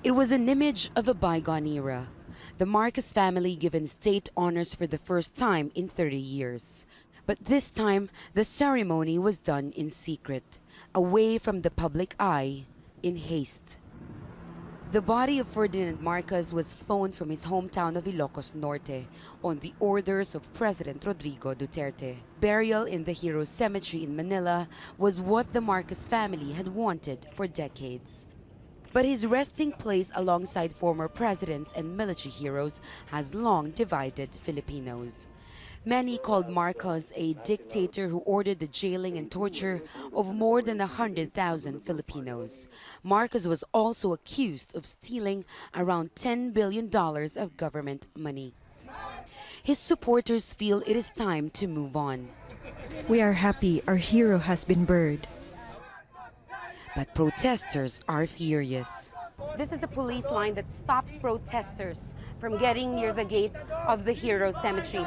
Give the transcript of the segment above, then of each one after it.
It was an image of a bygone era. The Marcos family given state honors for the first time in 30 years. But this time, the ceremony was done in secret, away from the public eye, in haste. The body of Ferdinand Marcos was flown from his hometown of Ilocos Norte on the orders of President Rodrigo Duterte. Burial in the Heroes Cemetery in Manila was what the Marcos family had wanted for decades. But his resting place alongside former presidents and military heroes has long divided Filipinos. Many called Marcos a dictator who ordered the jailing and torture of more than 100,000 Filipinos. Marcos was also accused of stealing around $10 billion of government money. His supporters feel it is time to move on. We are happy our hero has been buried. But protesters are furious. This is the police line that stops protesters from getting near the gate of the Heroes Cemetery.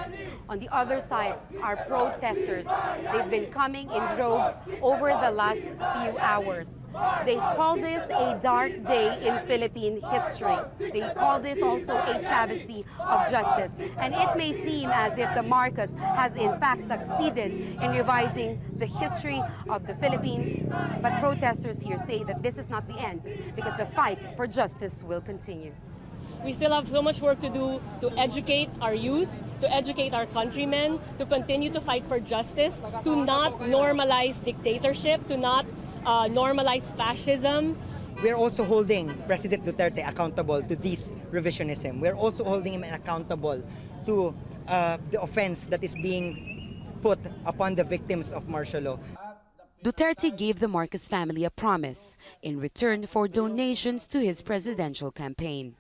On the other side are protesters. They've been coming in droves over the last few hours. They call this a dark day in Philippine history. They call this also a travesty of justice. And it may seem as if the Marcos has in fact succeeded in revising the history of the Philippines. But protesters here say that this is not the end, because the fight for justice will continue. We still have so much work to do to educate our youth, to educate our countrymen, to continue to fight for justice, to not normalize dictatorship, to not normalize fascism. We're also holding President Duterte accountable to this revisionism. We're also holding him accountable to the offense that is being put upon the victims of martial law. Duterte gave the Marcos family a promise in return for donations to his presidential campaign.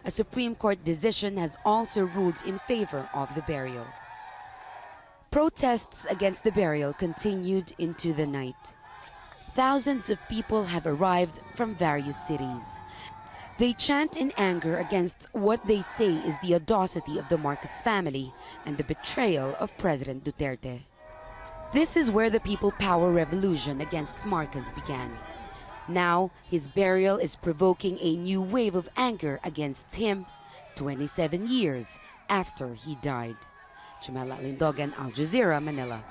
A Supreme Court decision has also ruled in favor of the burial. Protests against the burial continued into the night. Thousands of people have arrived from various cities. They chant in anger against what they say is the audacity of the Marcos family and the betrayal of President Duterte. This is where the People Power revolution against Marcos began. Now, his burial is provoking a new wave of anger against him 27 years after he died. Jamela Lindogan, Al Jazeera, Manila.